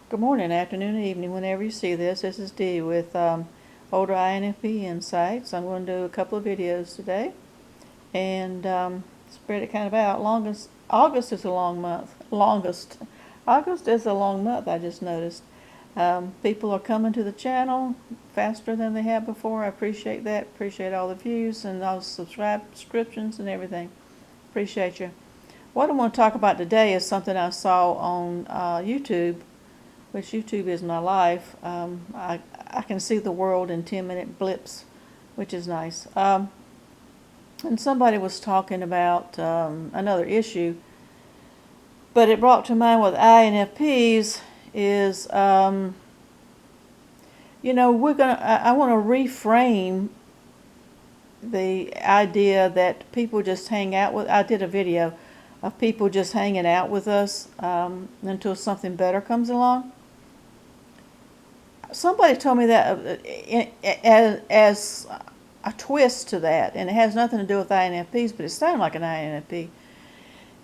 Good morning, afternoon, evening, whenever you see this. This is Dee with Older INFP Insights. I'm going to do a couple of videos today and spread it kind of out. August is a long month. August is a long month, I just noticed. People are coming to the channel faster than they have before. I appreciate that. Appreciate all the views and all the subscriptions and everything. Appreciate you. What I want to talk about today is something I saw on YouTube, which YouTube is my life. I can see the world in 10-minute blips, which is nice. And somebody was talking about another issue, but it brought to mind with INFPs is, I want to reframe the idea that people just hang out with. I did a video of people just hanging out with us until something better comes along. Somebody told me that as a twist to that, and it has nothing to do with INFPs, but it sounded like an INFP.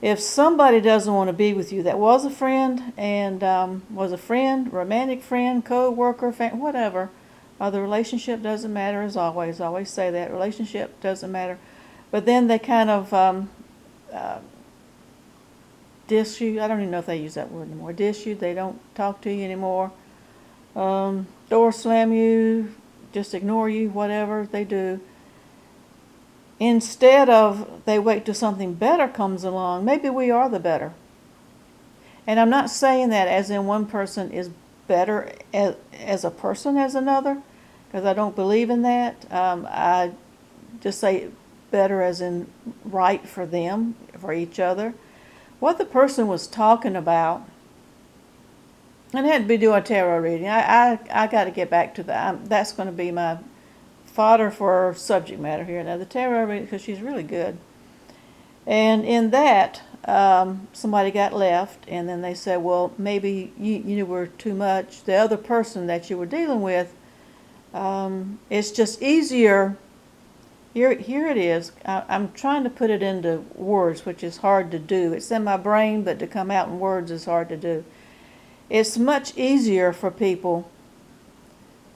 If somebody doesn't want to be with you that was a friend and romantic friend, co-worker, whatever, the relationship doesn't matter as always. I always say that. Relationship doesn't matter. But then they kind of diss you. I don't even know if they use that word anymore. Diss you. They don't talk to you anymore. Door slam you, just ignore you, whatever they do. Instead of they wait till something better comes along, maybe we are the better. And I'm not saying that as in one person is better as a person as another, because I don't believe in that. I just say better as in right for them, for each other. What the person was talking about, and it had to be doing a tarot reading. I got to get back to that. That's going to be my fodder for subject matter here. Now, the tarot reading, because she's really good. And in that, somebody got left, and then they said, well, maybe you were too much. The other person that you were dealing with, it's just easier. Here it is. I'm trying to put it into words, which is hard to do. It's in my brain, but to come out in words is hard to do. It's much easier for people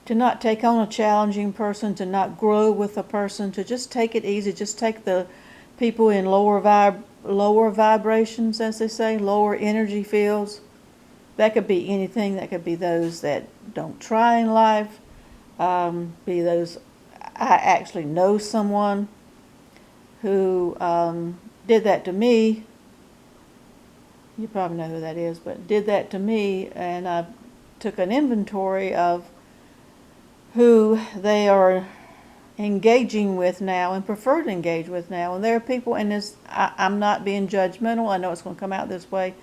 to not take on a challenging person, to not grow with a person, to just take it easy, just take the people in lower vibrations, as they say, lower energy fields. That could be anything. That could be those that don't try in life, be those, I actually know someone who did that to me. You probably know who that is, but did that to me, and I took an inventory of who they are engaging with now and prefer to engage with now. And there are people, and I'm not being judgmental. I know it's going to come out this way,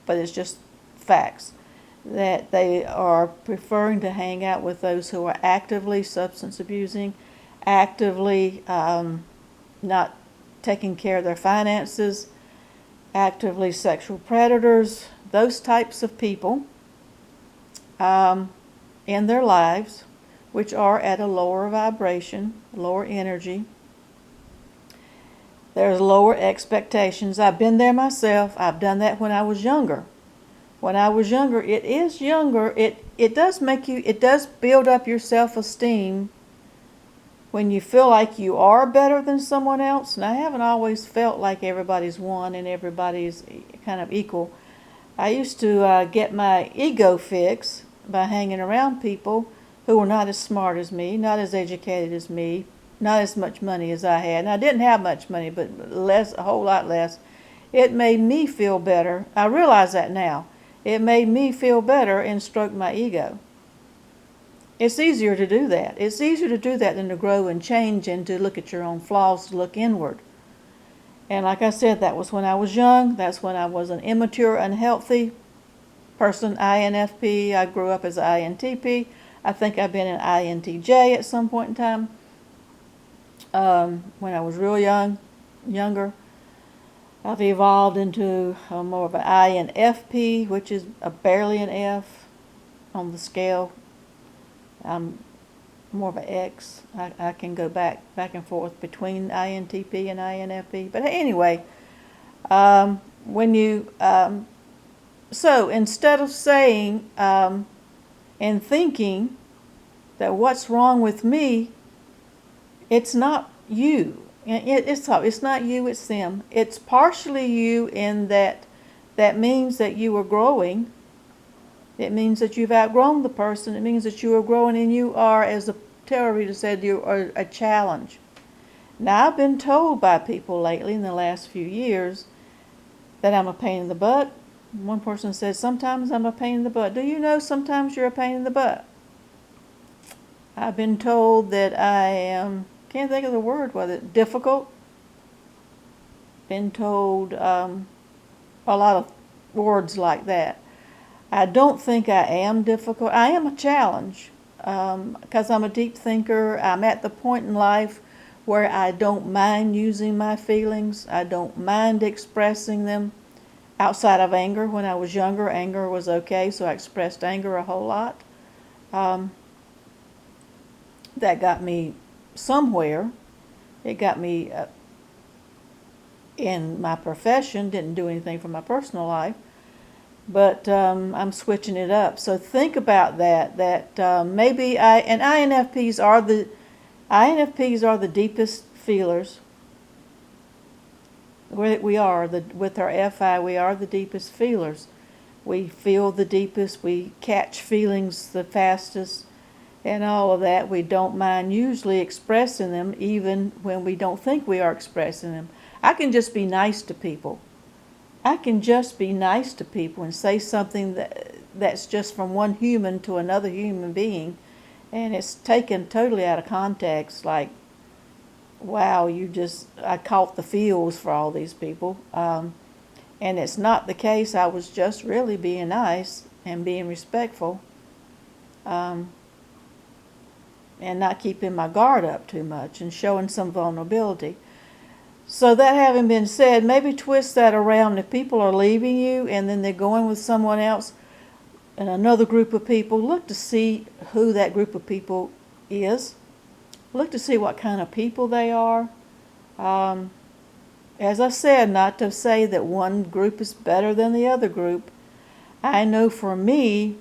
but it's just facts, that they are preferring to hang out with those who are actively substance abusing, actively not taking care of their finances, actively sexual predators, those types of people in their lives, which are at a lower vibration, lower energy. There's lower expectations. I've been there myself. I've done that when I was younger. When I was younger, it does build up your self-esteem when you feel like you are better than someone else. And I haven't always felt like everybody's one and everybody's kind of equal. I used to get my ego fix by hanging around people who were not as smart as me, not as educated as me, not as much money as I had. And I didn't have much money, but a whole lot less. It made me feel better. I realize that now. It made me feel better and stroke my ego. It's easier to do that. It's easier to do that than to grow and change and to look at your own flaws, to look inward. And like I said, that was when I was young. That's when I was an immature, unhealthy person, INFP. I grew up as an INTP. I think I've been an INTJ at some point in time. When I was real younger. I've evolved into more of an INFP, which is barely an F on the scale. I'm more of an X. I can go back and forth between INTP and INFP. But anyway, when you So instead of saying and thinking that what's wrong with me, it's not you. It's not you, it's them. It's partially you in that means that you are growing. It means that you've outgrown the person. It means that you are growing, and you are, as the tarot reader said, you are a challenge. Now, I've been told by people lately in the last few years that I'm a pain in the butt. One person said, sometimes I'm a pain in the butt. Do you know sometimes you're a pain in the butt? I've been told that I am, can't think of the word, was it difficult? Been told a lot of words like that. I don't think I am difficult. I am a challenge because I'm a deep thinker. I'm at the point in life where I don't mind using my feelings. I don't mind expressing them outside of anger. When I was younger, anger was okay, so I expressed anger a whole lot. That got me somewhere. It got me in my profession, didn't do anything for my personal life. But I'm switching it up. So think about that maybe INFPs are the deepest feelers. We are, with our FI, we are the deepest feelers. We feel the deepest, we catch feelings the fastest, and all of that. We don't mind usually expressing them, even when we don't think we are expressing them. I can just be nice to people. I can just be nice to people and say something that's just from one human to another human being, and it's taken totally out of context, like, wow, I caught the feels for all these people. And it's not the case. I was just really being nice and being respectful, and not keeping my guard up too much and showing some vulnerability. So that having been said, maybe twist that around. If people are leaving you and then they're going with someone else and another group of people, look to see who that group of people is. Look to see what kind of people they are. As I said, not to say that one group is better than the other group. I know for me,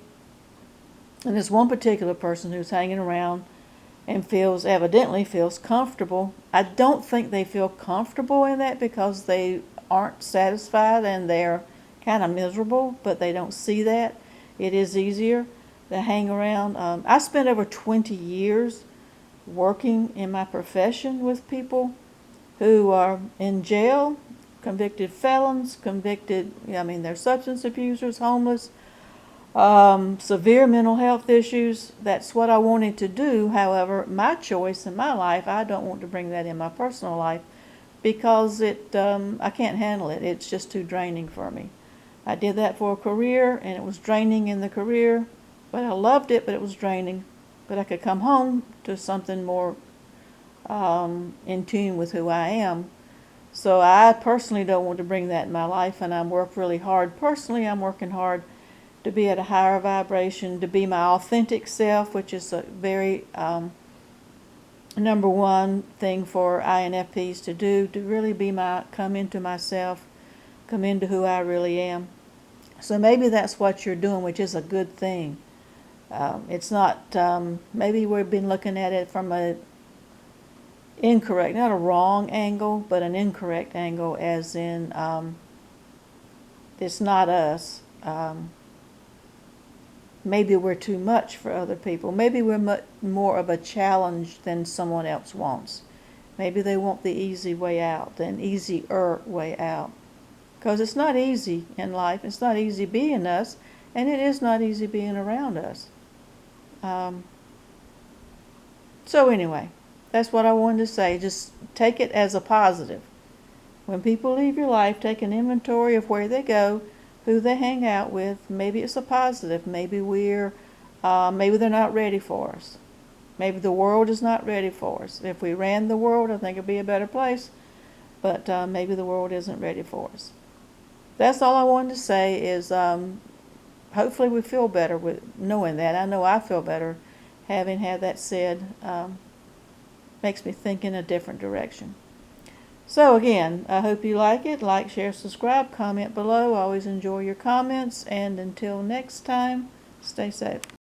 and there's one particular person who's hanging around and evidently feels comfortable. I don't think they feel comfortable in that because they aren't satisfied and they're kind of miserable, but they don't see that. It is easier to hang around. I spent over 20 years working in my profession with people who are in jail, convicted felons, they're substance abusers, homeless, severe mental health issues. That's what I wanted to do. However, my choice in my life, I don't want to bring that in my personal life because I can't handle it. It's just too draining for me. I did that for a career, and it was draining in the career, but I loved it, but it was draining. But I could come home to something more in tune with who I am. So I personally don't want to bring that in my life, and I work really hard. Personally, I'm working hard to be at a higher vibration, to be my authentic self, which is a very number one thing for INFPs to do, to really come into myself, come into who I really am. So maybe that's what you're doing, which is a good thing. It's not, maybe we've been looking at it from a incorrect, not a wrong angle, but an incorrect angle, as in it's not us. Maybe we're too much for other people. Maybe we're more of a challenge than someone else wants. Maybe they want the easy way out, an easier way out. Because it's not easy in life. It's not easy being us, and it is not easy being around us. So anyway, that's what I wanted to say. Just take it as a positive. When people leave your life, take an inventory of where they go, who they hang out with. Maybe it's a positive. Maybe maybe they're not ready for us. Maybe the world is not ready for us. If we ran the world, I think it'd be a better place. But maybe the world isn't ready for us. That's all I wanted to say is hopefully we feel better with knowing that. I know I feel better having had that said. Makes me think in a different direction. So again, I hope you like it. Like, share, subscribe, comment below. I always enjoy your comments. And until next time, stay safe.